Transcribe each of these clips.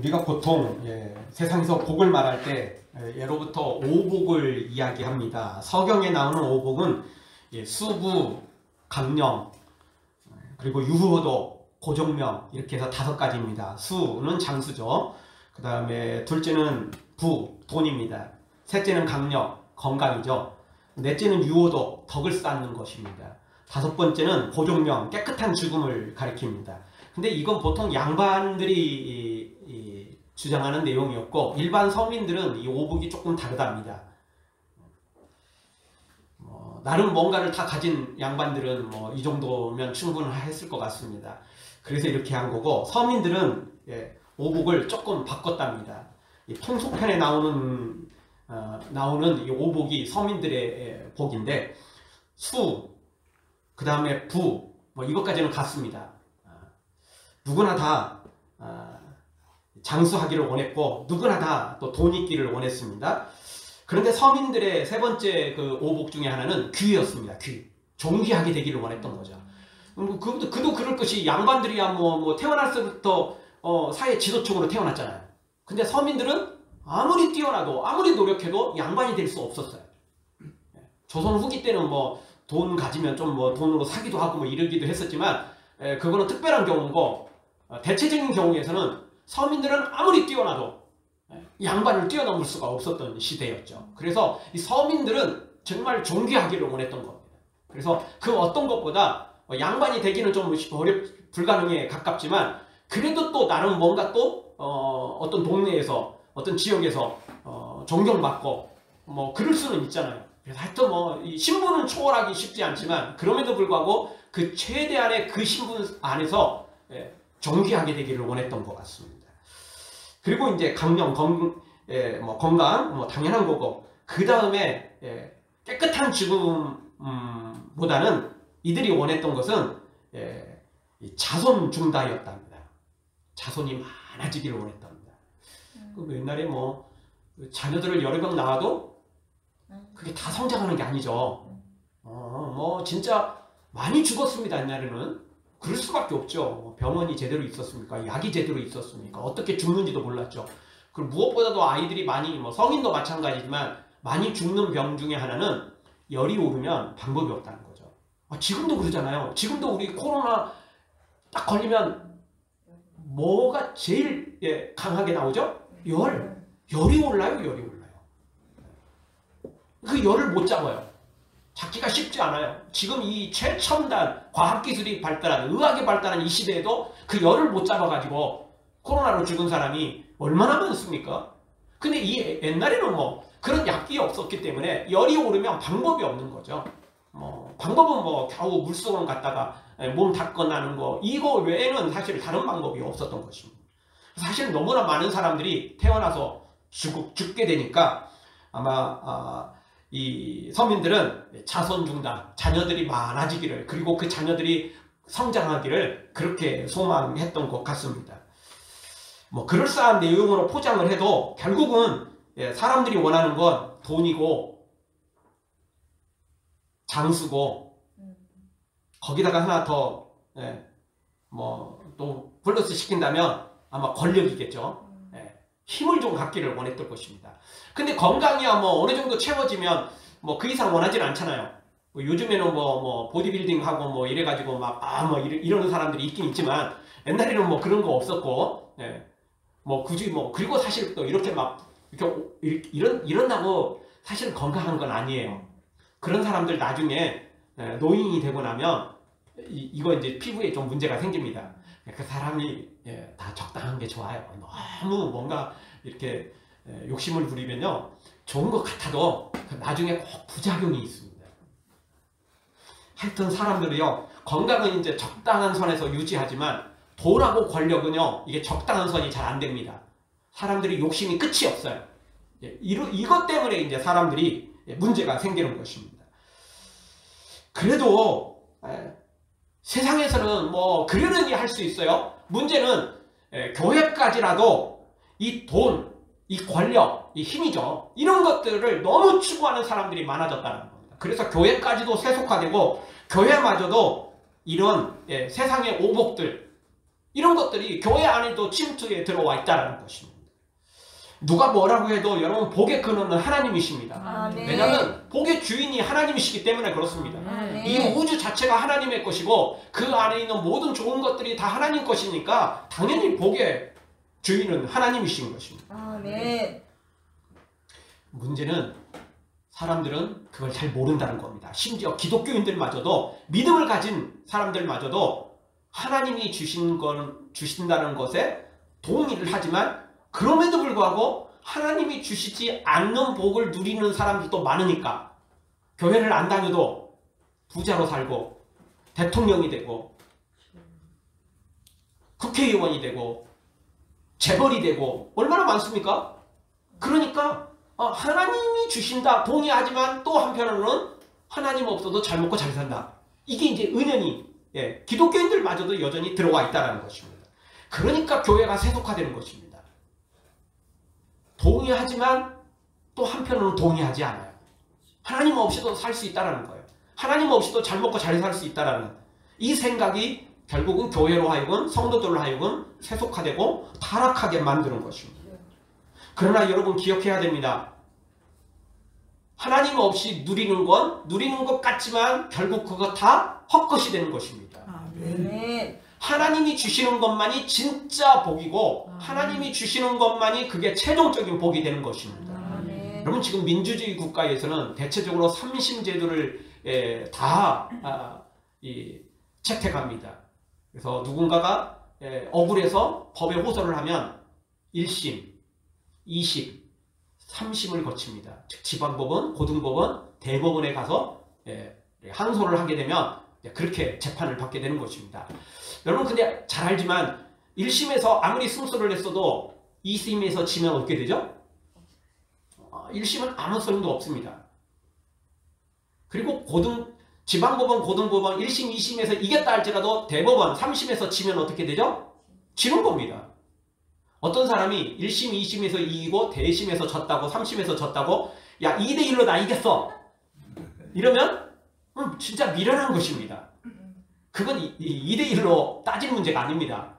우리가 보통 세상에서 복을 말할 때 예로부터 오복을 이야기합니다. 서경에 나오는 오복은 수부, 강령, 그리고 유효도, 고종명 이렇게 해서 5가지입니다. 수는 장수죠. 그 다음에 둘째는 부, 돈입니다. 셋째는 강력, 건강이죠. 넷째는 유효도, 덕을 쌓는 것입니다. 5번째는 고종명, 깨끗한 죽음을 가리킵니다. 근데 이건 보통 양반들이 주장하는 내용이었고 일반 서민들은 이 오복이 조금 다르답니다. 나름 뭔가를 다 가진 양반들은 이 정도면 충분했을 것 같습니다. 그래서 이렇게 한 거고 서민들은 오복을 조금 바꿨답니다. 이 통속편에 나오는 이 오복이 서민들의 복인데 수, 그 다음에 부, 이것까지는 같습니다. 누구나 다 장수하기를 원했고 누구나 다 또 돈 있기를 원했습니다. 그런데 서민들의 세 번째 그 오복 중에 하나는 귀였습니다. 귀. 존귀하게 되기를 원했던 거죠. 그도 그럴 것이 양반들이야 태어날 때부터 사회 지도층으로 태어났잖아요. 근데 서민들은 아무리 뛰어나도 아무리 노력해도 양반이 될 수 없었어요. 조선 후기 때는 돈 가지면 좀 돈으로 사기도 하고 이러기도 했었지만 그거는 특별한 경우고 대체적인 경우에서는 서민들은 아무리 뛰어나도 양반을 뛰어넘을 수가 없었던 시대였죠. 그래서 이 서민들은 정말 존귀하기를 원했던 겁니다. 그래서 그 어떤 것보다 양반이 되기는 좀 불가능에 가깝지만 그래도 또 나름 뭔가 또 어떤 동네에서 어떤 지역에서 존경받고 그럴 수는 있잖아요. 그래서 하여튼 이 신분은 초월하기 쉽지 않지만 그럼에도 불구하고 그 최대한의 그 신분 안에서 존귀하게 되기를 원했던 것 같습니다. 그리고 이제 강령, 건강, 당연한 거고 그 다음에 깨끗한 죽음보다는 이들이 원했던 것은 자손 중다였답니다. 자손이 많아지기를 원했답니다. 옛날에 자녀들을 여러 명 낳아도 그게 다 성장하는 게 아니죠. 진짜 많이 죽었습니다. 옛날에는. 그럴 수밖에 없죠. 병원이 제대로 있었습니까? 약이 제대로 있었습니까? 어떻게 죽는지도 몰랐죠. 그리고 무엇보다도 아이들이 많이, 성인도 마찬가지지만 많이 죽는 병 중에 하나는 열이 오르면 방법이 없다는 거죠. 지금도 그러잖아요. 지금도 우리 코로나 딱 걸리면 뭐가 제일 강하게 나오죠? 열이 올라요. 열이 올라요. 그 열을 못 잡아요. 잡기가 쉽지 않아요. 지금 이 최첨단 과학기술이 발달한, 의학이 발달한 이 시대에도 그 열을 못 잡아가지고 코로나로 죽은 사람이 얼마나 많습니까? 근데 이 옛날에는 그런 약이 없었기 때문에 열이 오르면 방법이 없는 거죠. 방법은 겨우 물수건 갖다가 몸 닦아나는 거 이거 외에는 사실 다른 방법이 없었던 것입니다. 사실 너무나 많은 사람들이 태어나서 죽게 되니까 아마 이 서민들은 자손 중다, 자녀들이 많아지기를 그리고 그 자녀들이 성장하기를 그렇게 소망했던 것 같습니다. 그럴싸한 내용으로 포장을 해도 결국은 사람들이 원하는 건 돈이고 장수고 거기다가 하나 더 또 플러스 시킨다면 아마 권력이겠죠. 힘을 좀 갖기를 원했던 것입니다. 근데 건강이야 어느 정도 채워지면 그 이상 원하지는 않잖아요. 요즘에는 보디빌딩 하고 이래가지고 이러는 사람들이 있긴 있지만 옛날에는 그런 거 없었고 굳이 그리고 사실 또 이렇게 이런다고 사실 건강한 건 아니에요. 그런 사람들 나중에 노인이 되고 나면 이거 이제 피부에 좀 문제가 생깁니다. 그 사람이 다 적당한 게 좋아요. 너무 뭔가 이렇게 욕심을 부리면요 좋은 것 같아도 나중에 꼭 부작용이 있습니다. 하여튼 사람들이요 건강은 이제 적당한 선에서 유지하지만 돈하고 권력은요 이게 적당한 선이 잘 안 됩니다. 사람들이 욕심이 끝이 없어요. 이것 때문에 이제 사람들이 문제가 생기는 것입니다. 그래도 세상에서는 그러려니 할 수 있어요. 문제는 교회까지라도 이 돈, 이 권력, 이 힘이죠. 이런 것들을 너무 추구하는 사람들이 많아졌다는 겁니다. 그래서 교회까지도 세속화되고 교회마저도 이런 세상의 오복들, 이런 것들이 교회 안에도 침투에 들어와 있다는 것입니다. 누가 뭐라고 해도 여러분 복의 근원은 하나님이십니다. 왜냐하면 복의 주인이 하나님이시기 때문에 그렇습니다. 이 우주 자체가 하나님의 것이고 그 안에 있는 모든 좋은 것들이 다 하나님 것이니까 당연히 복의 주인은 하나님이신 것입니다. 문제는 사람들은 그걸 잘 모른다는 겁니다. 심지어 기독교인들마저도, 믿음을 가진 사람들마저도 하나님이 주신다는 것에 동의를 하지만 그럼에도 불구하고 하나님이 주시지 않는 복을 누리는 사람들도 많으니까 교회를 안 다녀도 부자로 살고 대통령이 되고 국회의원이 되고 재벌이 되고 얼마나 많습니까? 그러니까 하나님이 주신다 동의하지만 또 한편으로는 하나님 없어도 잘 먹고 잘 산다. 이게 이제 은연히 기독교인들마저도 여전히 들어와 있다는 것입니다. 그러니까 교회가 세속화되는 것입니다. 동의하지만 또 한편으로는 동의하지 않아요. 하나님 없이도 살 수 있다는 거예요. 하나님 없이도 잘 먹고 잘 살 수 있다는 이 생각이 결국은 교회로 하여금 성도들로 하여금 세속화되고 타락하게 만드는 것입니다. 그러나 여러분 기억해야 됩니다. 하나님 없이 누리는 건 누리는 것 같지만 결국 그거 다 헛것이 되는 것입니다. 하나님이 주시는 것만이 진짜 복이고 하나님이 주시는 것만이 그게 최종적인 복이 되는 것입니다. 여러분 지금 민주주의 국가에서는 대체적으로 삼심제도를 다 채택합니다. 그래서 누군가가 억울해서 법에 호소를 하면 1심, 2심, 3심을 거칩니다. 즉 지방법원, 고등법원, 대법원에 가서 항소를 하게 되면 그렇게 재판을 받게 되는 것입니다. 여러분 근데 잘 알지만 1심에서 아무리 승소를 했어도 2심에서 지면 어떻게 되죠? 1심은 아무 소용도 없습니다. 그리고 지방법원, 고등법원 1심, 2심에서 이겼다 할지라도 대법원 3심에서 지면 어떻게 되죠? 지는 겁니다. 어떤 사람이 1심, 2심에서 이기고 대심에서 졌다고 3심에서 졌다고 야 2대1로 나 이겼어 이러면 진짜 미련한 것입니다. 그건 2대1로 따질 문제가 아닙니다.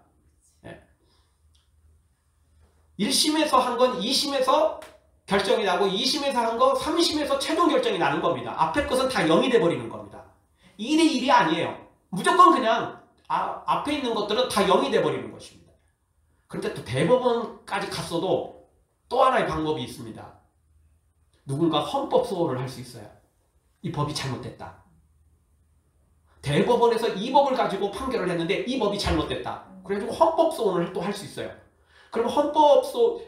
1심에서 한 건 2심에서 결정이 나고 2심에서 한 거 3심에서 최종 결정이 나는 겁니다. 앞에 것은 다 0이 돼버리는 겁니다. 2대1이 아니에요. 무조건 그냥 앞에 있는 것들은 다 0이 돼버리는 것입니다. 그런데 또 대법원까지 갔어도 또 하나의 방법이 있습니다. 누군가 헌법 소원을 할 수 있어요. 이 법이 잘못됐다. 대법원에서 이 법을 가지고 판결을 했는데 이 법이 잘못됐다. 그래가지고 헌법 소원을 또 할 수 있어요. 그럼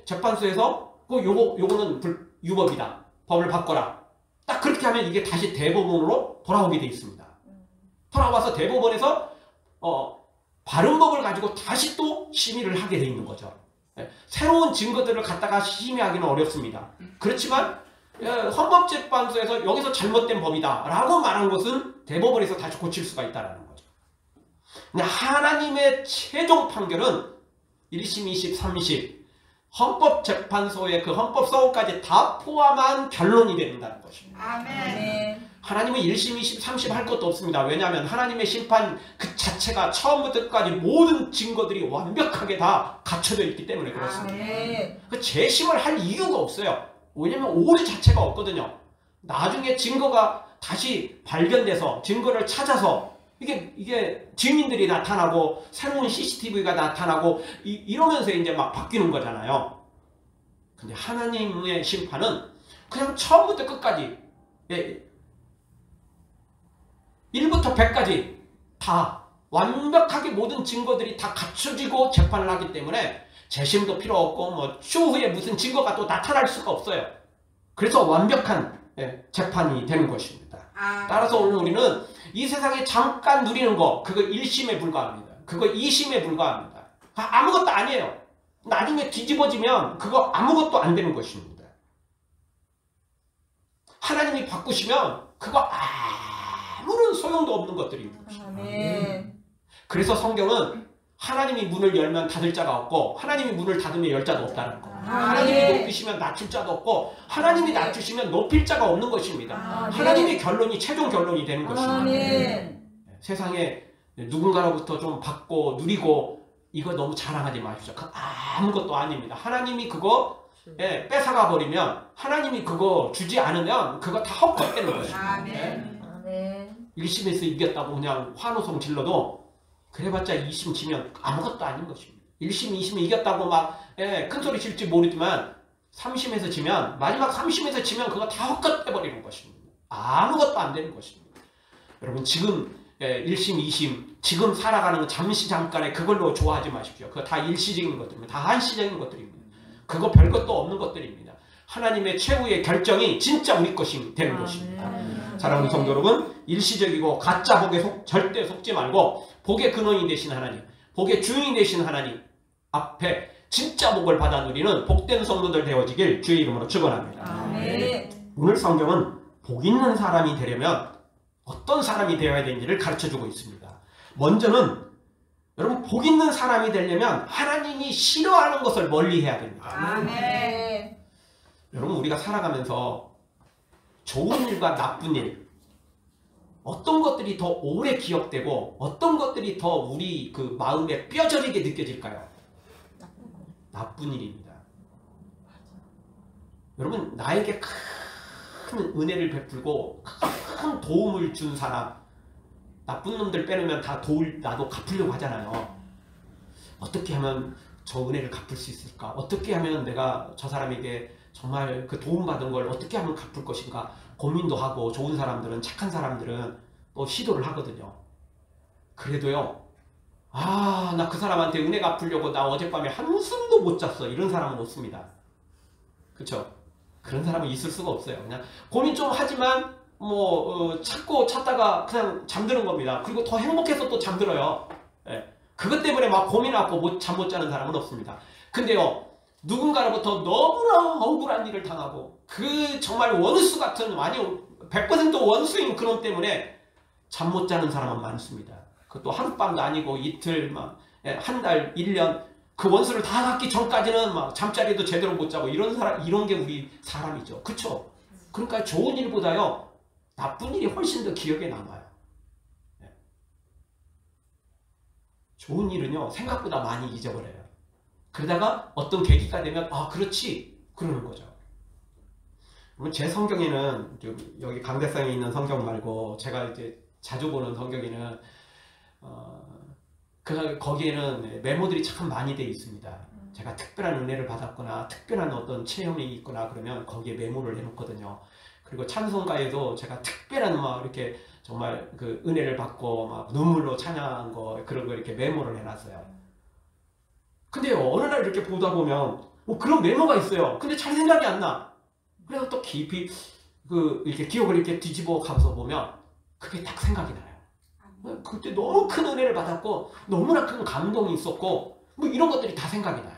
재판소에서 요거는 유법이다. 법을 바꿔라. 딱 그렇게 하면 이게 다시 대법원으로 돌아오게 돼 있습니다. 돌아와서 대법원에서 바른 법을 가지고 다시 또 심의를 하게 돼 있는 거죠. 새로운 증거들을 갖다가 심의하기는 어렵습니다. 그렇지만 헌법재판소에서 여기서 잘못된 법이다 라고 말한 것은 대법원에서 다시 고칠 수가 있다는 거죠. 근데 하나님의 최종 판결은 1심, 2심, 3심 헌법재판소의 그 헌법소원까지 다 포함한 결론이 된다는 것입니다. 아멘. 하나님은 1심, 2심, 3심 할 것도 없습니다. 왜냐하면 하나님의 심판 그 자체가 처음부터 끝까지 모든 증거들이 완벽하게 다 갖춰져 있기 때문에 그렇습니다. 그 재심을 할 이유가 없어요. 왜냐하면 오류 자체가 없거든요. 나중에 증거가 다시 발견돼서 증거를 찾아서 이게 증인들이 나타나고 새로운 CCTV가 나타나고 이러면서 이제 막 바뀌는 거잖아요. 근데 하나님의 심판은 그냥 처음부터 끝까지 1부터 100까지 다 완벽하게 모든 증거들이 다 갖춰지고 재판을 하기 때문에 재심도 필요 없고 뭐 추후에 무슨 증거가 또 나타날 수가 없어요. 그래서 완벽한 재판이 되는 것입니다. 따라서 오늘 우리는 이 세상에 잠깐 누리는 거 그거 1심에 불과합니다. 그거 2심에 불과합니다. 아무것도 아니에요. 나중에 뒤집어지면 그거 아무것도 안 되는 것입니다. 하나님이 바꾸시면 그거 아무런 소용도 없는 것들입니다. 그래서 성경은 하나님이 문을 열면 닫을 자가 없고 하나님이 문을 닫으면 열 자도 없다는 거. 하나님이 높이시면 낮출 자도 없고 하나님이 낮추시면 높일 자가 없는 것입니다. 하나님의 결론이 최종 결론이 되는 것입니다. 세상에 누군가로부터 좀 받고 누리고 이거 너무 자랑하지 마십시오. 그 아무것도 아닙니다. 하나님이 그거 뺏어가 버리면, 하나님이 그거 주지 않으면 그거 다 헛것되는 것입니다. 일심에서 이겼다고 그냥 환호성 질러도 그래봤자 2심 지면 아무것도 아닌 것입니다. 1심, 2심 이겼다고 막 큰 소리 칠지 모르지만 3심에서 지면, 마지막 3심에서 지면 그거 다 헛것돼버리는 것입니다. 아무것도 안 되는 것입니다. 여러분 지금 1심, 2심 지금 살아가는 건 잠시 잠깐에 그걸로 좋아하지 마십시오. 그거 다 일시적인 것들입니다. 다 한시적인 것들입니다. 그거 별것도 없는 것들입니다. 하나님의 최후의 결정이 진짜 우리 것이 되는 것입니다. 사랑하는 성도 여러분, 일시적이고 가짜 복에 절대 속지 말고 복의 근원이 되신 하나님, 복의 주인이 되신 하나님 앞에 진짜 복을 받아 누리는 복된 성도들 되어지길 주의 이름으로 축원합니다. 오늘 성경은 복 있는 사람이 되려면 어떤 사람이 되어야 되는지를 가르쳐주고 있습니다. 먼저는 여러분, 복 있는 사람이 되려면 하나님이 싫어하는 것을 멀리 해야 됩니다. 여러분, 우리가 살아가면서 좋은 일과 나쁜 일, 어떤 것들이 더 오래 기억되고 어떤 것들이 더 우리 그 마음에 뼈저리게 느껴질까요? 나쁜 일입니다. 여러분, 나에게 큰 은혜를 베풀고 큰 도움을 준 사람, 나쁜 놈들 빼놓으면 다 나도 갚으려고 하잖아요. 어떻게 하면 저 은혜를 갚을 수 있을까? 어떻게 하면 내가 저 사람에게 정말 그 도움받은 걸 어떻게 하면 갚을 것인가 고민도 하고, 좋은 사람들은, 착한 사람들은 또 시도를 하거든요. 그래도요, 나 그 사람한테 은혜 갚으려고 나 어젯밤에 한숨도 못 잤어, 이런 사람은 없습니다. 그쵸? 그런 사람은 있을 수가 없어요. 그냥 고민 좀 하지만 찾다가 그냥 잠드는 겁니다. 그리고 더 행복해서 또 잠들어요. 그것 때문에 막 고민하고 잠 못 자는 사람은 없습니다. 근데요, 누군가로부터 너무나 억울한 일을 당하고 그 정말 원수 같은 100% 원수인 그놈 때문에 잠 못 자는 사람은 많습니다. 그것도 하룻밤도 아니고 이틀, 한 달, 1년, 그 원수를 다 갖기 전까지는 막 잠자리도 제대로 못 자고 이런 게 우리 사람이죠. 그쵸? 그러니까 좋은 일보다요, 나쁜 일이 훨씬 더 기억에 남아요. 좋은 일은요, 생각보다 많이 잊어버려요. 그러다가 어떤 계기가 되면, 그렇지, 그러는 거죠. 제 성경에는, 여기 강대상에 있는 성경 말고 제가 이제 자주 보는 성경에는 거기에는 메모들이 참 많이 되어 있습니다. 제가 특별한 은혜를 받았거나 특별한 어떤 체험이 있거나 그러면 거기에 메모를 해놓거든요. 그리고 찬송가에도 제가 특별한 이렇게 정말 그 은혜를 받고 막 눈물로 찬양한 거, 그런 거 이렇게 메모를 해놨어요. 근데요, 어느 날 이렇게 보다 보면 그런 메모가 있어요. 근데 잘 생각이 안 나. 그래서 또 깊이 이렇게 기억을 이렇게 뒤집어 가서 보면 그게 딱 생각이 나요. 그때 너무 큰 은혜를 받았고 너무나 큰 감동이 있었고 이런 것들이 다 생각이 나요.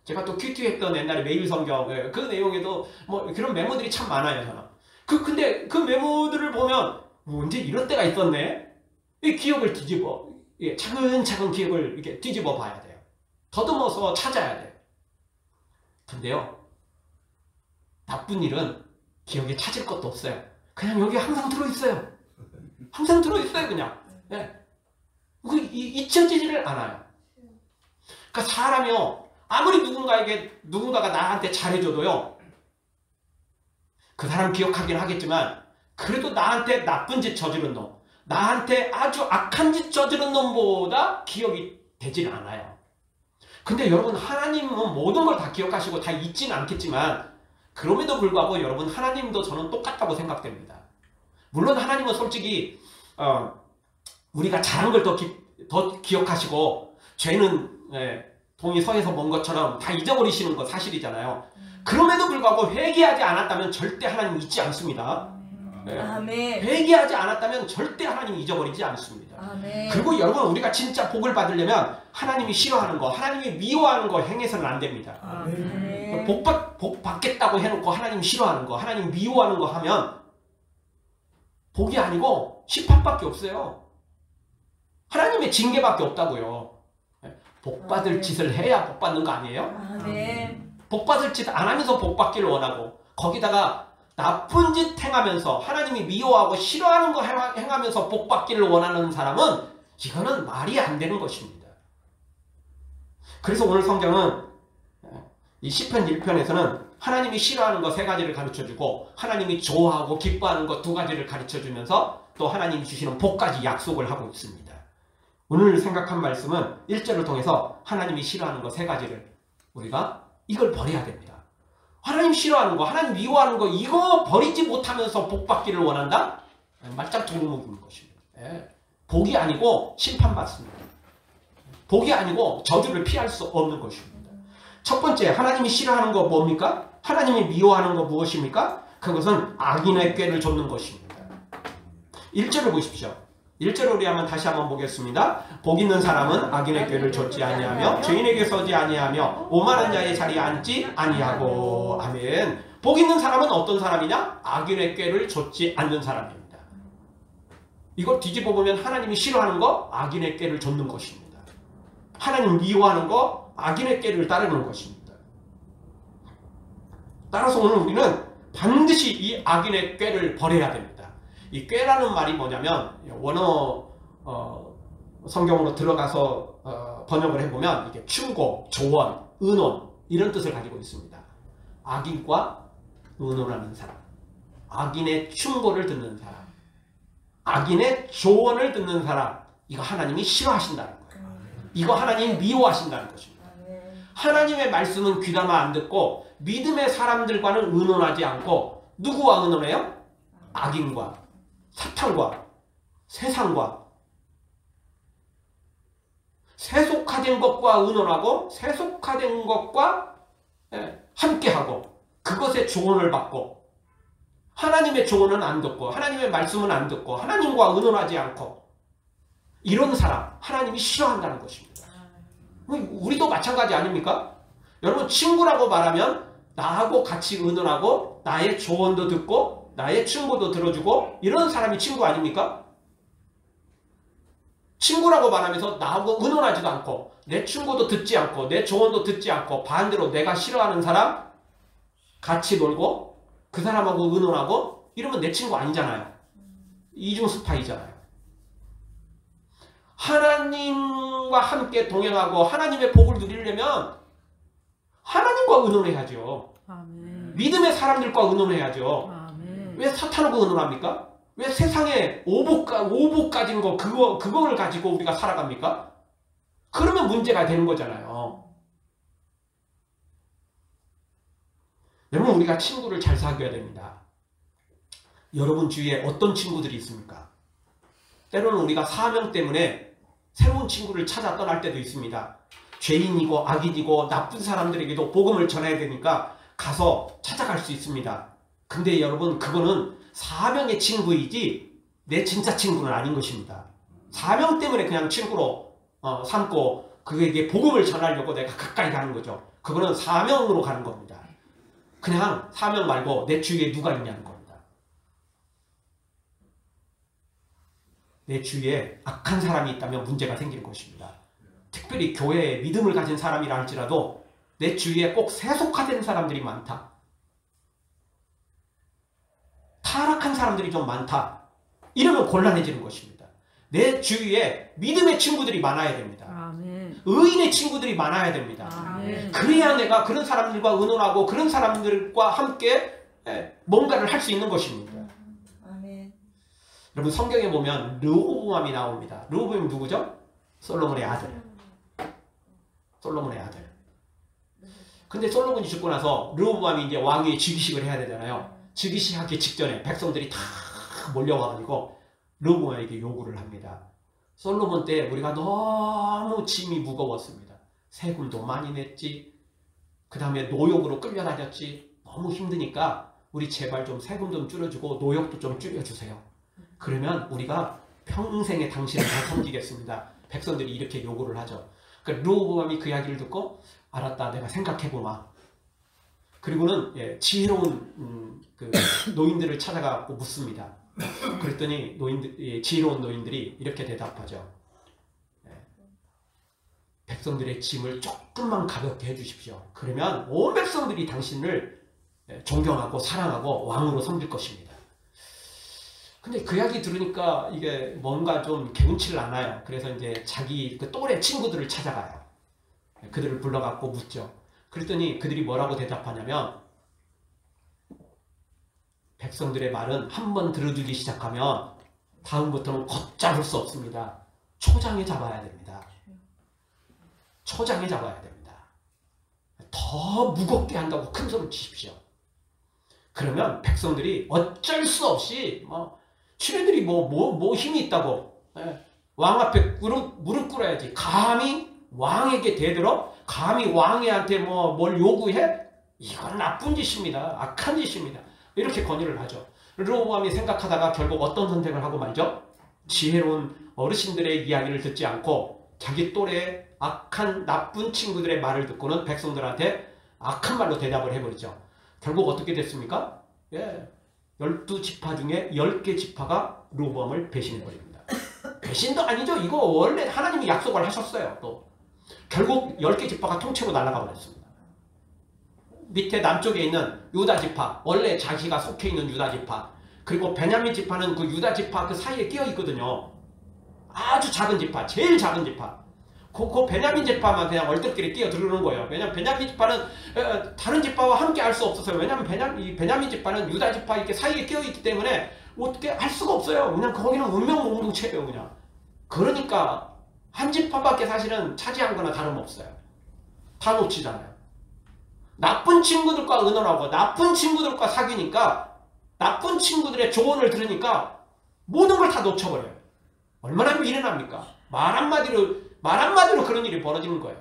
제가 또 큐티했던 옛날에 매일 성경, 그 내용에도 그런 메모들이 참 많아요, 저는. 근데 그 메모들을 보면 언제 이런 때가 있었네? 이 기억을 뒤집어, 차근차근 기억을 이렇게 뒤집어 봐야 돼요. 더듬어서 찾아야 돼요. 근데요, 나쁜 일은 기억에 찾을 것도 없어요. 그냥 여기 항상 들어있어요. 항상 들어있어요, 그냥. 잊혀지지를 않아요. 그러니까 사람이요, 아무리 누군가가 나한테 잘해줘도요, 그 사람 기억하긴 하겠지만 그래도 나한테 나쁜 짓 저지른 놈, 나한테 아주 악한 짓 저지른 놈보다 기억이 되진 않아요. 근데 여러분, 하나님은 모든 걸 다 기억하시고 다 잊지는 않겠지만 그럼에도 불구하고 여러분, 하나님도 저는 똑같다고 생각됩니다. 물론 하나님은 솔직히 우리가 잘한 걸 더 기억하시고 죄는 동이 서에서 먼 것처럼 다 잊어버리시는 거 사실이잖아요. 그럼에도 불구하고 회개하지 않았다면 절대 하나님 잊지 않습니다. 회개하지 않았다면 절대 하나님 잊어버리지 않습니다. 그리고 여러분, 우리가 진짜 복을 받으려면 하나님이 싫어하는 거, 하나님이 미워하는 거 행해서는 안 됩니다. 복 받겠다고 해놓고 하나님 싫어하는 거, 하나님 미워하는 거 하면 복이 아니고 심판밖에 없어요. 하나님의 징계밖에 없다고요. 복 받을 짓을 해야 복 받는 거 아니에요? 복 받을 짓 안 하면서 복 받기를 원하고, 거기다가 나쁜 짓 행하면서 하나님이 미워하고 싫어하는 거 행하면서 복 받기를 원하는 사람은 이거는 말이 안 되는 것입니다. 그래서 오늘 성경은 이 시편 1편에서는 하나님이 싫어하는 거 3가지를 가르쳐주고 하나님이 좋아하고 기뻐하는 거 2가지를 가르쳐주면서 또 하나님이 주시는 복까지 약속을 하고 있습니다. 오늘 생각한 말씀은 1절을 통해서 하나님이 싫어하는 거 3가지를 우리가 이걸 버려야 됩니다. 하나님 싫어하는 거, 하나님 미워하는 거 이거 버리지 못하면서 복 받기를 원한다? 말짱 도루묵인 것입니다. 복이 아니고 심판받습니다. 복이 아니고 저주를 피할 수 없는 것입니다. 첫 번째, 하나님이 싫어하는 거 뭡니까? 하나님이 미워하는 거 무엇입니까? 그것은 악인의 꾀를 좇는 것입니다. 1절을 보십시오. 1절을 우리 다시 한번 보겠습니다. 복 있는 사람은 악인의 꾀를 좇지 아니하며 죄인에게 서지 아니하며 오만한 자의 자리에 앉지 아니하고. 아멘. 복 있는 사람은 어떤 사람이냐? 악인의 꾀를 좇지 않는 사람입니다. 이거 뒤집어 보면 하나님이 싫어하는 거 악인의 꾀를 좇는 것입니다. 하나님 미워하는 거 악인의 꾀를 따르는 것입니다. 따라서 오늘 우리는 반드시 이 악인의 꾀를 버려야 됩니다. 이 꾀라는 말이 뭐냐면 원어 성경으로 들어가서 번역을 해보면 이게 충고, 조언, 의논 이런 뜻을 가지고 있습니다. 악인과 의논하는 사람, 악인의 충고를 듣는 사람, 악인의 조언을 듣는 사람, 이거 하나님이 싫어하신다는 거예요. 이거 하나님이 미워하신다는 것입니다. 하나님의 말씀은 귀담아 안 듣고 믿음의 사람들과는 의논하지 않고 누구와 의논해요? 악인과 사탄과 세상과 세속화된 것과 의논하고 세속화된 것과 함께하고 그것의 조언을 받고 하나님의 조언은 안 듣고 하나님의 말씀은 안 듣고 하나님과 의논하지 않고 이런 사람 하나님이 싫어한다는 것입니다. 우리도 마찬가지 아닙니까? 여러분 친구라고 말하면 나하고 같이 의논하고 나의 조언도 듣고 나의 충고도 들어주고 이런 사람이 친구 아닙니까? 친구라고 말하면서 나하고 의논하지도 않고 내 충고도 듣지 않고 내 조언도 듣지 않고 반대로 내가 싫어하는 사람 같이 놀고 그 사람하고 의논하고 이러면 내 친구 아니잖아요. 이중스파이잖아요. 하나님과 함께 동행하고 하나님의 복을 누리려면 하나님과 의논해야죠. 아멘. 믿음의 사람들과 의논해야죠. 아멘. 왜 사탄하고 의논합니까? 왜 세상에 오복 가진 거 그거를 가지고 우리가 살아갑니까? 그러면 문제가 되는 거잖아요. 여러분 우리가 친구를 잘 사귀어야 됩니다. 여러분 주위에 어떤 친구들이 있습니까? 때로는 우리가 사명 때문에 새로운 친구를 찾아 떠날 때도 있습니다. 죄인이고 악인이고 나쁜 사람들에게도 복음을 전해야 되니까 가서 찾아갈 수 있습니다. 근데 여러분 그거는 사명의 친구이지 내 진짜 친구는 아닌 것입니다. 사명 때문에 그냥 친구로 삼고 그에게 복음을 전하려고 내가 가까이 가는 거죠. 그거는 사명으로 가는 겁니다. 그냥 사명 말고 내 주위에 누가 있냐는 겁니다. 내 주위에 악한 사람이 있다면 문제가 생기는 것입니다. 특별히 교회에 믿음을 가진 사람이라 할지라도 내 주위에 꼭 세속화된 사람들이 많다. 타락한 사람들이 좀 많다. 이러면 곤란해지는 것입니다. 내 주위에 믿음의 친구들이 많아야 됩니다. 아멘. 의인의 친구들이 많아야 됩니다. 아멘. 그래야 내가 그런 사람들과 의논하고 그런 사람들과 함께 뭔가를 할 수 있는 것입니다. 아멘. 여러분 성경에 보면 르호보암이 나옵니다. 르호보암이 누구죠? 솔로몬의 아들. 솔로몬의 아들. 근데 솔로몬이 죽고 나서 르호보암이 이제 왕위에 즉위식을 해야 되잖아요. 즉위식하기 직전에 백성들이 다 몰려와가지고 르호보암에게 요구를 합니다. 솔로몬 때 우리가 너무 짐이 무거웠습니다. 세금도 많이 냈지. 그 다음에 노역으로 끌려다녔지. 너무 힘드니까 우리 제발 좀 세금 좀 줄여주고 노역도 좀 줄여주세요. 그러면 우리가 평생에 당신을 다 섬기겠습니다. 백성들이 이렇게 요구를 하죠. 그러니까 르호보암이 그 이야기를 듣고 알았다 내가 생각해보마. 그리고는 지혜로운 그 노인들을 찾아가고 묻습니다. 그랬더니 지혜로운 노인들이 이렇게 대답하죠. 백성들의 짐을 조금만 가볍게 해주십시오. 그러면 온 백성들이 당신을 존경하고 사랑하고 왕으로 섬길 것입니다. 근데 그 이야기 들으니까 이게 뭔가 좀 개운치를 않아요. 그래서 이제 자기 그 또래 친구들을 찾아가요. 그들을 불러갖고 묻죠. 그랬더니 그들이 뭐라고 대답하냐면 백성들의 말은 한번 들어주기 시작하면 다음부터는 걷잡을 수 없습니다. 초장에 잡아야 됩니다. 초장에 잡아야 됩니다. 더 무겁게 한다고 큰 소리 치십시오. 그러면 백성들이 어쩔 수 없이 지네들이 뭐 힘이 있다고 왕 앞에 무릎 꿇어야지. 감히 왕에게 대들어? 감히 왕한테 뭘 요구해? 이건 나쁜 짓입니다. 악한 짓입니다. 이렇게 건의를 하죠. 르호보암이 생각하다가 결국 어떤 선택을 하고 말죠? 지혜로운 어르신들의 이야기를 듣지 않고 자기 또래의 악한 나쁜 친구들의 말을 듣고는 백성들한테 악한 말로 대답을 해버리죠. 결국 어떻게 됐습니까? 12지파 중에 10개 지파가 르호보암을 배신해버립니다. 배신도 아니죠. 이거 원래 하나님이 약속을 하셨어요. 또 결국 10개 지파가 통째로 날아가 버렸습니다. 밑에 남쪽에 있는 유다 지파, 원래 자기가 속해 있는 유다 지파, 그리고 베냐민 지파는 그 유다 지파 그 사이에 끼어 있거든요. 아주 작은 지파, 제일 작은 지파. 그 베냐민 지파만 그냥 얼떨결에 끼어 들어오는 거예요. 왜냐면 베냐민 지파는 다른 지파와 함께 할 수 없었어요. 왜냐면 베냐민 지파는 유다 지파 이렇게 사이에 끼어 있기 때문에 어떻게 할 수가 없어요. 그냥 거기는 운명 공동체예요, 그냥. 그러니까 한 지파밖에 사실은 차지한 거나 다름없어요. 다 놓치잖아요. 나쁜 친구들과 의논하고 나쁜 친구들과 사귀니까 나쁜 친구들의 조언을 들으니까 모든 걸 다 놓쳐버려요. 얼마나 미련합니까? 말 한마디로 그런 일이 벌어지는 거예요.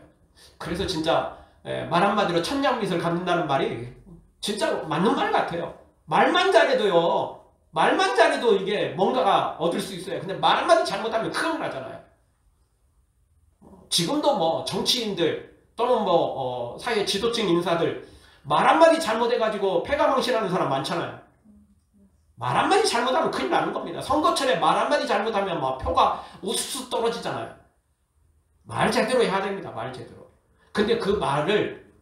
그래서 진짜 말 한마디로 천냥빚을 갚는다는 말이 진짜 맞는 말 같아요. 말만 잘해도 이게 뭔가가 얻을 수 있어요. 근데 말 한마디 잘못하면 큰일 나잖아요. 지금도 정치인들 또는 사회 지도층 인사들 말 한마디 잘못해가지고 패가망신하는 사람 많잖아요. 말 한마디 잘못하면 큰일 나는 겁니다. 선거철에 말 한마디 잘못하면 표가 우수수 떨어지잖아요. 말 제대로 해야 됩니다. 말 제대로. 근데 그 말을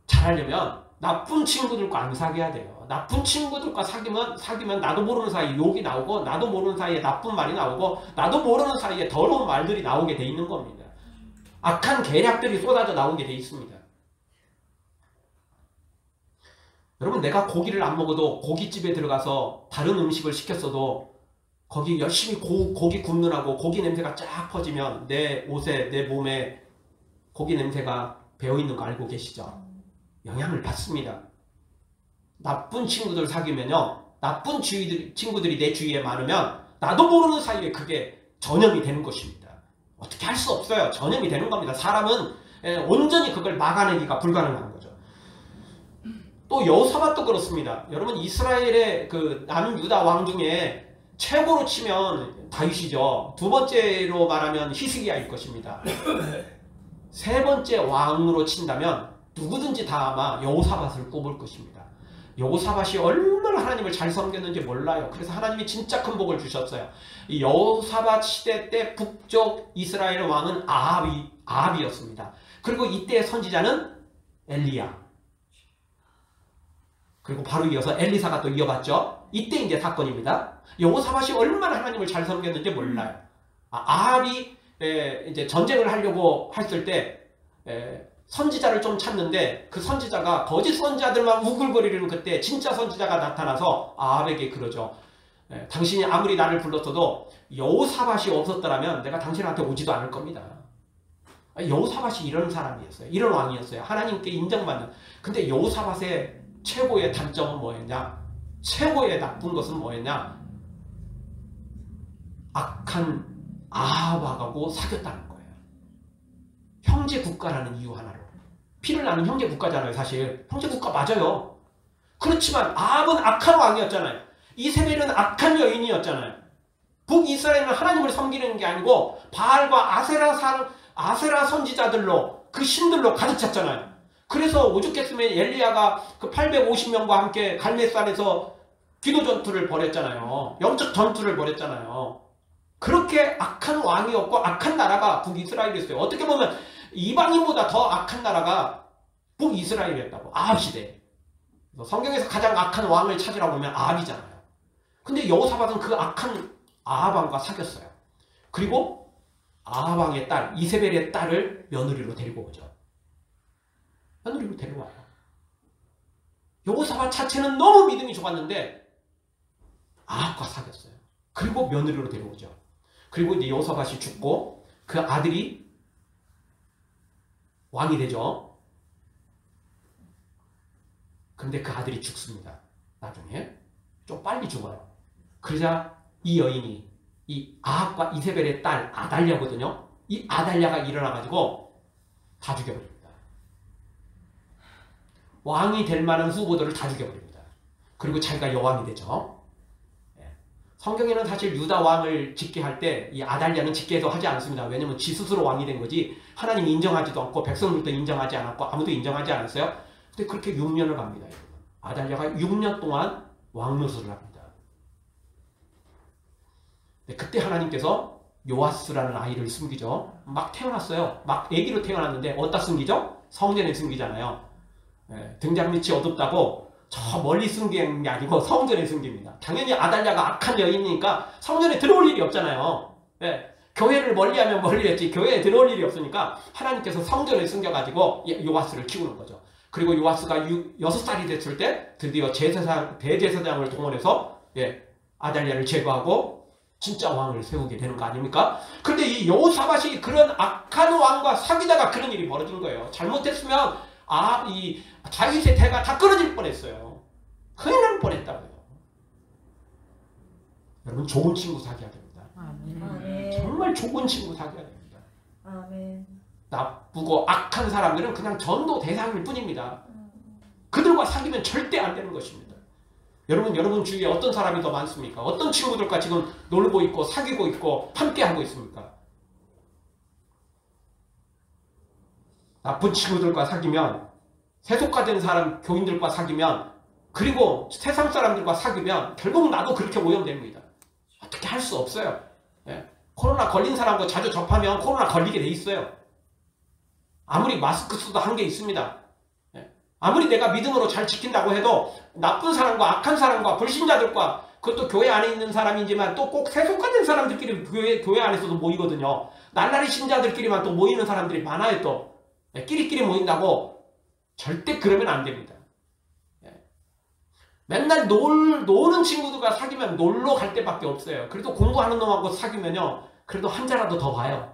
잘하려면 나쁜 친구들과 안 사귀어야 돼요. 나쁜 친구들과 사귀면 나도 모르는 사이에 욕이 나오고 나도 모르는 사이에 나쁜 말이 나오고 나도 모르는 사이에 더러운 말들이 나오게 돼 있는 겁니다. 악한 계략들이 쏟아져 나오게 돼 있습니다. 여러분, 내가 고기를 안 먹어도 고깃집에 들어가서 다른 음식을 시켰어도 거기 열심히 고기 굽느라고 고기 냄새가 쫙 퍼지면 내 옷에 내 몸에 고기 냄새가 배어있는 거 알고 계시죠? 영향을 받습니다. 나쁜 친구들 사귀면요, 나쁜 친구들이 내 주위에 많으면 나도 모르는 사이에 그게 전염이 되는 것입니다. 어떻게 할 수 없어요. 전염이 되는 겁니다. 사람은 온전히 그걸 막아내기가 불가능한 거죠. 또 여호사밧도 그렇습니다. 여러분, 이스라엘의 그 남유다 왕 중에 최고로 치면 다윗이죠. 두 번째로 말하면 히스기야일 것입니다. 세 번째 왕으로 친다면 누구든지 다 아마 여호사밧을 꼽을 것입니다. 여호사밧이 얼마나 하나님을 잘 섬겼는지 몰라요. 그래서 하나님이 진짜 큰 복을 주셨어요. 이 여호사밧 시대 때 북쪽 이스라엘 왕은 아합이었습니다. 그리고 이때의 선지자는 엘리야. 그리고 바로 이어서 엘리사가 또 이어갔죠. 이때 이제 사건입니다. 여호사밧이 얼마나 하나님을 잘 섬겼는지 몰라요. 아합이 이제 전쟁을 하려고 했을 때 선지자를 좀 찾는데 그 선지자가 거짓 선지자들만 우글거리는 그때 진짜 선지자가 나타나서 아합에게 그러죠. 당신이 아무리 나를 불렀어도 여호사밧이 없었더라면 내가 당신한테 오지도 않을 겁니다. 여호사밧이 이런 사람이었어요. 이런 왕이었어요. 하나님께 인정받는. 근데 여호사밧의 최고의 단점은 뭐였냐? 최고의 나쁜 것은 뭐였냐? 악한 아합하고 사귀었다는 거예요. 형제 국가라는 이유 하나로. 피를 나는 형제 국가잖아요. 사실 형제 국가 맞아요. 그렇지만 아합은 악한 왕이었잖아요. 이세벨은 악한 여인이었잖아요. 북이스라엘은 하나님을 섬기는 게 아니고 바알과 아세라 선지자들로 그 신들로 가득 찼잖아요. 그래서 오죽했으면 엘리야가 그 850명과 함께 갈멜산에서 기도 전투를 벌였잖아요. 영적 전투를 벌였잖아요. 그렇게 악한 왕이었고 악한 나라가 북이스라엘이었어요. 어떻게 보면 이방인보다 더 악한 나라가 북이스라엘이었다고. 아합 시대. 성경에서 가장 악한 왕을 찾으라고 하면 아합이잖아요. 근데 여호사밧은 그 악한 아합 왕과 사귀었어요. 그리고 아합 왕의 딸 이세벨의 딸을 며느리로 데리고 오죠. 며느리로 데려와요. 여호사밧 자체는 너무 믿음이 좋았는데 아합과 사귀었어요. 그리고 며느리로 데려오죠. 그리고 이제 여호사밧이 죽고 그 아들이 왕이 되죠. 그런데 그 아들이 죽습니다. 나중에 좀 빨리 죽어요. 그러자 이 여인이 이 아합과 이세벨의 딸 아달랴거든요. 이 아달랴가 일어나가지고 다 죽여버립니다. 왕이 될 만한 후보들을 다 죽여버립니다. 그리고 자기가 여왕이 되죠. 성경에는 사실 유다 왕을 짓게 할 때 이 아달랴는 짓게도 하지 않습니다. 왜냐하면 지 스스로 왕이 된 거지 하나님이 인정하지도 않고 백성들도 인정하지 않았고 아무도 인정하지 않았어요. 근데 그렇게 6년을 갑니다. 아달랴가 6년 동안 왕노릇을 합니다. 그때 하나님께서 요아스라는 아이를 숨기죠. 막 태어났어요. 막 아기로 태어났는데 어디다 숨기죠? 성전에 숨기잖아요. 등잔 밑이 어둡다고 저 멀리 숨기는 게 아니고 성전에 숨깁니다. 당연히 아달랴가 악한 여인이니까 성전에 들어올 일이 없잖아요. 교회를 멀리하면 멀리했지 교회에 들어올 일이 없으니까 하나님께서 성전에 숨겨가지고 요아스를 키우는 거죠. 그리고 요아스가 6살이 됐을 때 드디어 대제사장을 동원해서 아달랴를 제거하고 진짜 왕을 세우게 되는 거 아닙니까? 근데 이 여호사밧이 그런 악한 왕과 사귀다가 그런 일이 벌어진 거예요. 잘못했으면 이 다윗의 대가 다 끊어질 뻔했어요. 큰일 날 뻔했다고요. 여러분 좋은 친구 사귀어야 됩니다. 아멘. 정말 좋은 친구 사귀어야 됩니다. 아멘. 나쁘고 악한 사람들은 그냥 전도 대상일 뿐입니다. 그들과 사귀면 절대 안 되는 것입니다. 여러분 주위에 어떤 사람이 더 많습니까? 어떤 친구들과 지금 놀고 있고 사귀고 있고 함께하고 있습니까? 나쁜 친구들과 사귀면 세속화된 사람 교인들과 사귀면 그리고 세상 사람들과 사귀면 결국 나도 그렇게 오염됩니다. 어떻게 할 수 없어요. 코로나 걸린 사람과 자주 접하면 코로나 걸리게 돼 있어요. 아무리 마스크 써도 한계 있습니다. 아무리 내가 믿음으로 잘 지킨다고 해도 나쁜 사람과 악한 사람과 불신자들과 그것도 교회 안에 있는 사람이지만 또 꼭 세속화된 사람들끼리 교회 안에서도 모이거든요. 날라리 신자들끼리만 또 모이는 사람들이 많아요. 또 끼리끼리 모인다고 절대 그러면 안 됩니다. 맨날 노는 친구들과 사귀면 놀러 갈 때밖에 없어요. 그래도 공부하는 놈하고 사귀면요 그래도 한 자라도 더 봐요.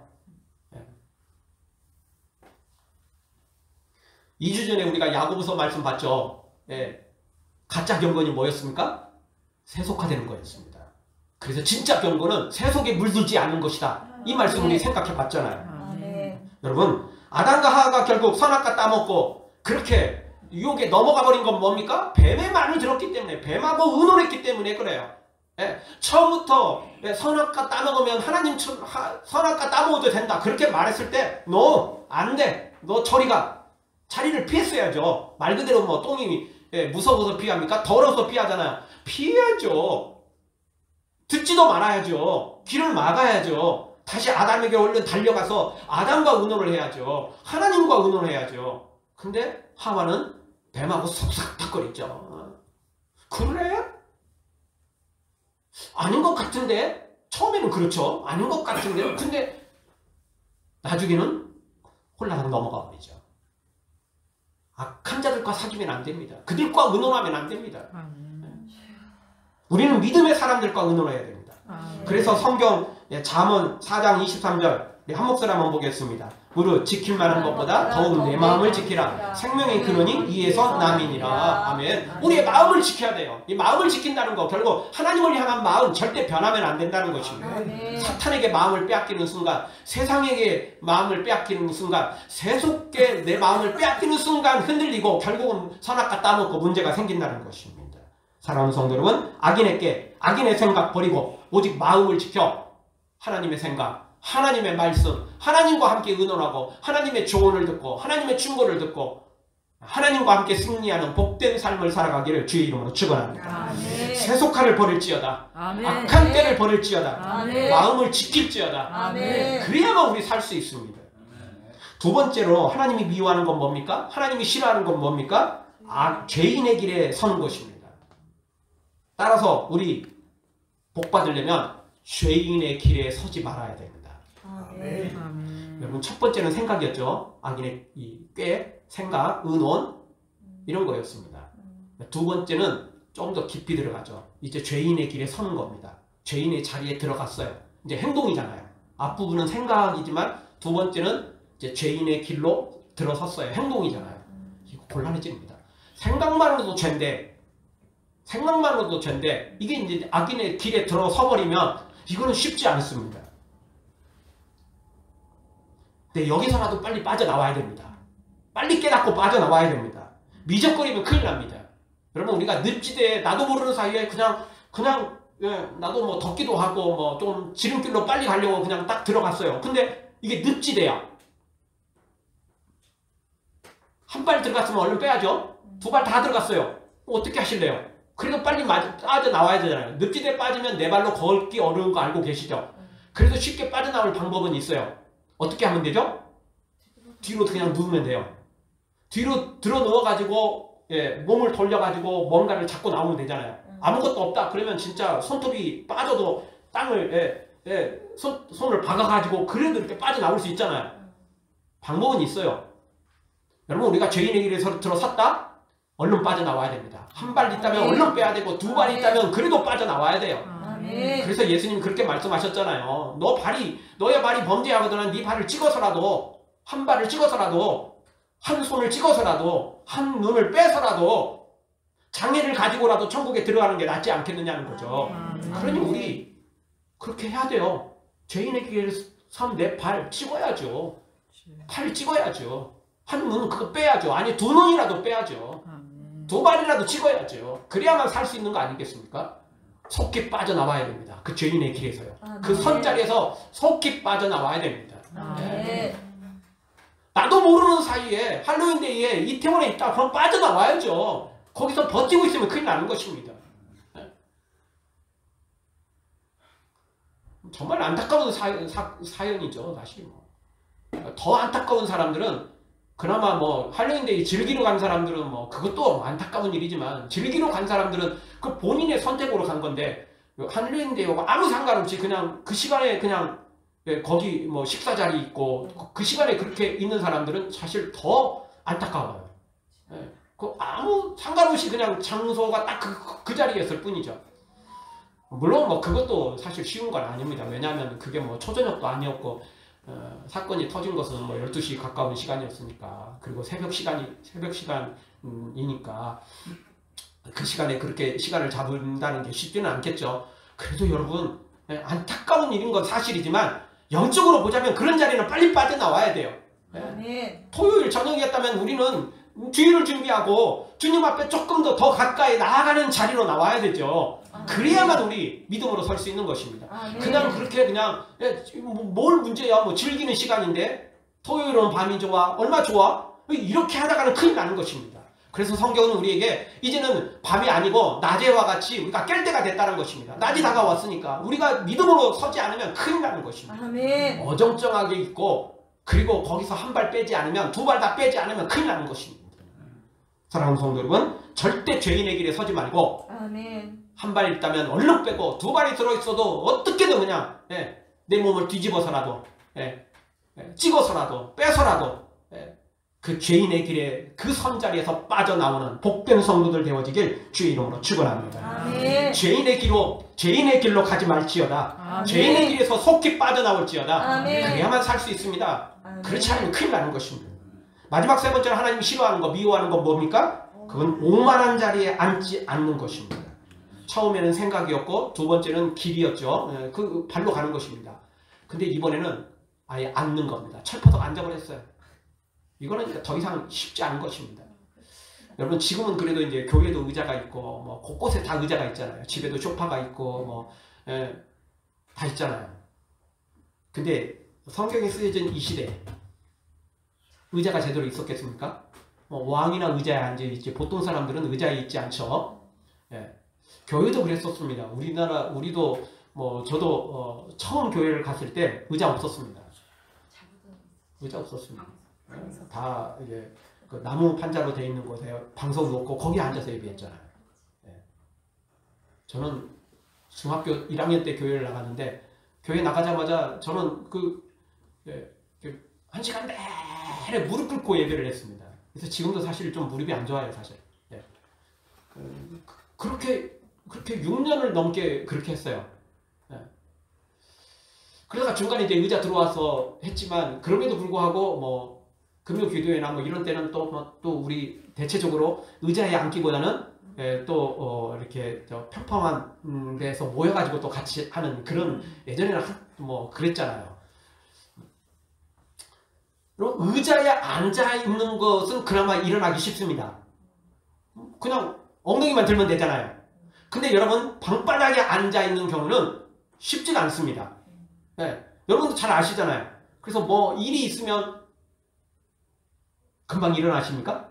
2주 전에 우리가 야고보서 말씀 봤죠. 가짜 경건이 뭐였습니까? 세속화되는 거였습니다. 그래서 진짜 경건은 세속에 물들지 않는 것이다. 이 말씀 우리 생각해 봤잖아요. 여러분 아담과 하와가 결국 선악과 따먹고 그렇게 유혹에 넘어가 버린 건 뭡니까? 뱀의 말을 들었기 때문에 뱀하고 의논했기 때문에 그래요. 처음부터 선악과 따먹으면 하나님 선악과 따먹어도 된다 그렇게 말했을 때 너 안 돼. 너 저리 가. 자리를 피했어야죠. 말 그대로 뭐 똥이 무서워서 피합니까? 더러워서 피하잖아요. 피해야죠. 듣지도 말아야죠. 귀를 막아야죠. 다시 아담에게 얼른 달려가서 아담과 의논을 해야죠. 하나님과 의논해야죠. 근데 하와는 뱀하고 속삭닥거렸죠. 그래? 아닌 것 같은데? 처음에는 그렇죠. 아닌 것 같은데? 근데 나중에는 홀라당 넘어가 버리죠. 악한 자들과 사귀면 안 됩니다. 그들과 의논하면 안 됩니다. 우리는 믿음의 사람들과 의논해야 됩니다. 그래서 성경 잠언 4장 23절 한 목소리 한번 보겠습니다. 무릇 지킬 만한 것보다 더욱 내 마음을 지키라. 생명의 근원이 이에서 남이니라. 아멘. 우리의 마음을 지켜야 돼요. 이 마음을 지킨다는 거 결국 하나님을 향한 마음 절대 변하면 안 된다는 것입니다. 사탄에게 마음을 빼앗기는 순간, 세상에게 마음을 빼앗기는 순간, 세속에 내 마음을 빼앗기는 순간 흔들리고 결국은 선악과 따먹고 문제가 생긴다는 것입니다. 사랑하는 성도 여러분, 악인의 생각 버리고 오직 마음을 지켜 하나님의 생각, 하나님의 말씀, 하나님과 함께 의논하고 하나님의 조언을 듣고 하나님의 충고를 듣고 하나님과 함께 승리하는 복된 삶을 살아가기를 주의 이름으로 축원합니다. 아멘. 세속화를 버릴지어다. 아멘. 악한 때를 버릴지어다. 아멘. 마음을 지킬지어다. 아멘. 그래야만 우리 살 수 있습니다. 두 번째로 하나님이 미워하는 건 뭡니까? 하나님이 싫어하는 건 뭡니까? 죄인의 길에 서는 것입니다. 따라서 우리 복 받으려면 죄인의 길에 서지 말아야 됩니다. 아멘. 여러분 첫 번째는 생각이었죠. 악인의 이 꾀, 생각, 의논 이런 거였습니다. 두 번째는 좀 더 깊이 들어가죠. 이제 죄인의 길에 서는 겁니다. 죄인의 자리에 들어갔어요. 이제 행동이잖아요. 앞부분은 생각이지만 두 번째는 이제 죄인의 길로 들어섰어요. 행동이잖아요. 이거 곤란해집니다. 생각만으로도 죄인데 이게 이제 악인의 길에 들어서 버리면 이거는 쉽지 않습니다. 근데 여기서라도 빨리 빠져나와야 됩니다. 빨리 깨닫고 빠져나와야 됩니다. 미적거리면 큰일 납니다. 여러분 우리가 늪지대에 나도 모르는 사이에 그냥 나도 뭐 덥기도 하고 뭐 좀 지름길로 빨리 가려고 그냥 딱 들어갔어요. 근데 이게 늪지대야. 한 발 들어갔으면 얼른 빼야죠. 두 발 다 들어갔어요. 어떻게 하실래요? 그래도 빨리 빠져나와야 되잖아요. 늪지대에 빠지면 네 발로 걷기 어려운 거 알고 계시죠? 그래도 쉽게 빠져나올 방법은 있어요. 어떻게 하면 되죠? 뒤로 그냥 누우면 돼요. 뒤로 들어 누워가지고 몸을 돌려가지고 뭔가를 잡고 나오면 되잖아요. 아무것도 없다 그러면 진짜 손톱이 빠져도 땅을 손을 박아가지고 그래도 이렇게 빠져나올 수 있잖아요. 방법은 있어요. 여러분 우리가 죄인의 길에 들어섰다? 얼른 빠져나와야 됩니다. 한 발 있다면 얼른 빼야 되고 두 발 있다면 그래도 빠져나와야 돼요. 그래서 예수님 그렇게 말씀하셨잖아요. 너의 발이 범죄하거든 네 발을 찍어서라도 한 발을 찍어서라도 한 손을 찍어서라도 한 눈을 빼서라도 장애를 가지고라도 천국에 들어가는 게 낫지 않겠느냐는 거죠. 그러니 우리 그렇게 해야 돼요. 죄인의 길에 선 내 발 찍어야죠. 팔 찍어야죠. 한 눈 그거 빼야죠. 아니 두 눈이라도 빼야죠. 두 발이라도 찍어야죠. 그래야만 살 수 있는 거 아니겠습니까? 속히 빠져나와야 됩니다. 그 죄인의 길에서요. 그 선자리에서 속히 빠져나와야 됩니다. 나도 모르는 사이에 할로윈데이에 이태원에 있다 그럼 빠져나와야죠. 거기서 버티고 있으면 큰일 나는 것입니다. 정말 안타까운 사연이죠. 사실 더 안타까운 사람들은 그나마 뭐 할로윈데이 즐기러 간 사람들은 뭐 그것도 안타까운 일이지만 즐기러 간 사람들은 그 본인의 선택으로 간 건데 할로윈데이하고 아무 상관없이 그냥 그 시간에 그냥 거기 뭐 식사 자리 있고 그 시간에 그렇게 있는 사람들은 사실 더 안타까워요. 그 아무 상관없이 그냥 장소가 딱 그 자리에 있을 뿐이죠. 물론 뭐 그것도 사실 쉬운 건 아닙니다. 왜냐하면 그게 뭐 초저녁도 아니었고 사건이 터진 것은 뭐 12시 가까운 시간이었으니까 그리고 새벽 시간이니까 그 시간에 그렇게 시간을 잡는다는 게 쉽지는 않겠죠. 그래도 여러분 안타까운 일인 건 사실이지만 영적으로 보자면 그런 자리는 빨리 빠져나와야 돼요. 토요일 저녁이었다면 우리는 주일을 준비하고 주님 앞에 조금 더 가까이 나아가는 자리로 나와야 되죠. 그래야만 우리 믿음으로 설 수 있는 것입니다. 그냥 그렇게 그냥 뭘 문제야 뭐 즐기는 시간인데 토요일은 밤이 좋아 얼마 좋아 이렇게 하다가는 큰일 나는 것입니다. 그래서 성경은 우리에게 이제는 밤이 아니고 낮에와 같이 우리가 깰 때가 됐다는 것입니다. 낮이 다가왔으니까 우리가 믿음으로 서지 않으면 큰일 나는 것입니다. 어정쩡하게 있고 그리고 거기서 한 발 빼지 않으면 두 발 다 빼지 않으면 큰일 나는 것입니다. 사랑하는 성도 여러분 절대 죄인의 길에 서지 말고 한 발 있다면 얼른 빼고 두 발이 들어있어도 어떻게든 그냥 내 몸을 뒤집어서라도 찍어서라도 빼서라도 그 죄인의 길에 그 선자리에서 빠져나오는 복된 성도들 되어지길 주의 이름으로 축원합니다. 죄인의 길로 가지 말지어다. 죄인의 길에서 속히 빠져나올지어다. 그래야만 살 수 있습니다. 그렇지 않으면 큰일 나는 것입니다. 마지막 세 번째로 하나님이 싫어하는 거 미워하는 건 뭡니까? 그건 오만한 자리에 앉지 않는 것입니다. 처음에는 생각이었고 두 번째는 길이었죠. 그 발로 가는 것입니다. 근데 이번에는 아예 앉는 겁니다. 철퍼덕 앉아버렸어요. 이거는 더 이상 쉽지 않은 것입니다. 여러분 지금은 그래도 이제 교회도 의자가 있고 뭐 곳곳에 다 의자가 있잖아요. 집에도 소파가 있고 뭐 다 있잖아요. 근데 성경에 쓰여진 이 시대 의자가 제대로 있었겠습니까? 뭐 왕이나 의자에 앉아 있지 보통 사람들은 의자에 있지 않죠. 교회도 그랬었습니다. 우리도 뭐 저도 처음 교회를 갔을 때 의자 없었습니다. 의자 없었습니다. 다 이제 그 나무 판자로 되어 있는 곳에 방석 놓고 거기 앉아서 예배했잖아요. 저는 중학교 1학년 때 교회를 나갔는데 교회 나가자마자 저는 한 시간 내내 무릎 꿇고 예배를 했습니다. 그래서 지금도 사실 좀 무릎이 안 좋아요, 사실. 예. 그렇게 6년을 넘게 그렇게 했어요. 예. 그러다가 중간에 이제 의자 들어와서 했지만 그럼에도 불구하고 뭐 금요 기도회나 뭐 이런 때는 또 우리 대체적으로 의자에 앉기보다는 이렇게 평평한 데서 모여가지고 또 같이 하는 그런 예전에는 뭐 그랬잖아요. 그럼 의자에 앉아 있는 것은 그나마 일어나기 쉽습니다. 그냥 엉덩이만 들면 되잖아요. 근데 여러분 방바닥에 앉아 있는 경우는 쉽지가 않습니다. 네, 여러분도 잘 아시잖아요. 그래서 뭐 일이 있으면 금방 일어나십니까?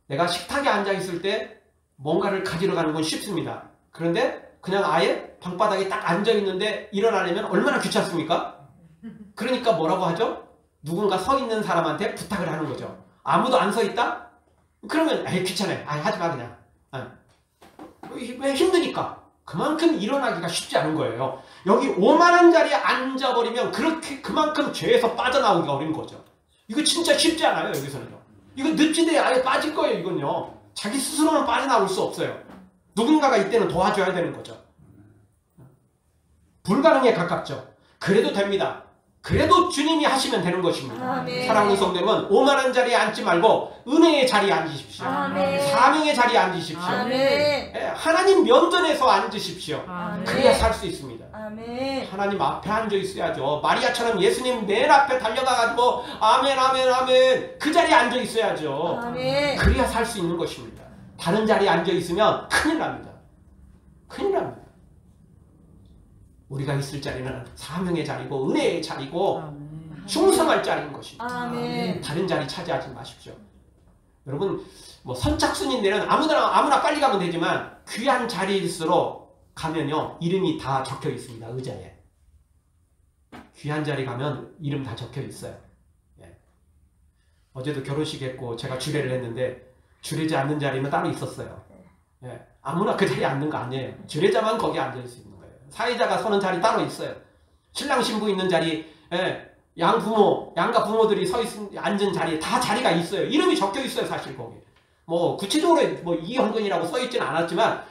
내가 식탁에 앉아 있을 때 뭔가를 가지러 가는 건 쉽습니다. 그런데 그냥 아예 방바닥에 딱 앉아 있는데 일어나려면 얼마나 귀찮습니까? 그러니까 뭐라고 하죠? 누군가 서 있는 사람한테 부탁을 하는 거죠. 아무도 안 서 있다? 그러면 에이 귀찮아요. 하지 마 그냥. 왜 힘드니까. 그만큼 일어나기가 쉽지 않은 거예요. 여기 오만한 자리에 앉아버리면 그만큼 죄에서 빠져나오기가 어려운 거죠. 이거 진짜 쉽지 않아요. 여기서는요. 이거 늪지대에 아예 빠질 거예요. 이건요. 자기 스스로는 빠져나올 수 없어요. 누군가가 이때는 도와줘야 되는 거죠. 불가능에 가깝죠. 그래도 됩니다. 그래도 주님이 하시면 되는 것입니다. 아멘. 사랑하는 성도 여러분, 오만한 자리에 앉지 말고 은혜의 자리에 앉으십시오. 아멘. 사명의 자리에 앉으십시오. 아멘. 예, 하나님 면전에서 앉으십시오. 아멘. 그래야 살 수 있습니다. 아멘. 하나님 앞에 앉아 있어야죠. 마리아처럼 예수님 맨 앞에 달려가가지고 아멘 아멘 아멘 그 자리에 앉아 있어야죠. 아멘. 그래야 살 수 있는 것입니다. 다른 자리에 앉아 있으면 큰일 납니다. 큰일 납니다. 우리가 있을 자리는 사명의 자리고 은혜의 자리고 충성할 자리인 것입니다. 아멘. 다른 자리 차지하지 마십시오. 여러분 뭐 선착순인 데는 아무나 빨리 가면 되지만 귀한 자리일수록 가면요 이름이 다 적혀 있습니다. 의자에 귀한 자리 가면 이름 다 적혀 있어요. 예. 어제도 결혼식 했고 제가 주례를 했는데 주례지 않는 자리는 따로 있었어요. 예. 아무나 그 자리에 앉는 거 아니에요. 주례자만 거기 앉을 수 있는 거예요. 사회자가 서는 자리 따로 있어요. 신랑 신부 있는 자리, 양가 부모들이 앉은 자리에 다 자리가 있어요. 이름이 적혀 있어요, 사실 거기. 뭐 구체적으로 뭐 이현근이라고 써 있지는 않았지만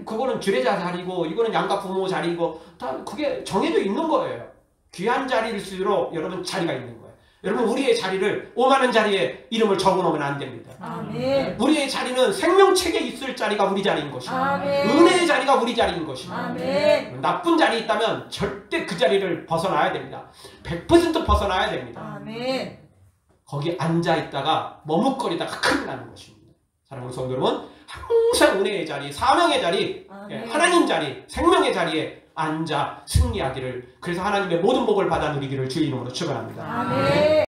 그거는 주례자 자리고 이거는 양가 부모 자리고 다 그게 정해져 있는 거예요. 귀한 자리일수록 여러분 자리가 있는 거예요. 여러분 우리의 자리를 오만한 자리에 이름을 적어놓으면 안 됩니다. 아멘. 우리의 자리는 생명책에 있을 자리가 우리 자리인 것입니다. 아멘. 은혜의 자리가 우리 자리인 것입니다. 아멘. 나쁜 자리 있다면 절대 그 자리를 벗어나야 됩니다. 100% 벗어나야 됩니다. 아멘. 거기 앉아있다가 머뭇거리다가 큰일 나는 것입니다. 사랑하는 성도 여러분 항상 은혜의 자리, 사명의 자리, 아멘. 하나님 자리, 생명의 자리에 앉아 승리하기를 그래서 하나님의 모든 복을 받아 누리기를 주의 이름으로 축원합니다. 아멘.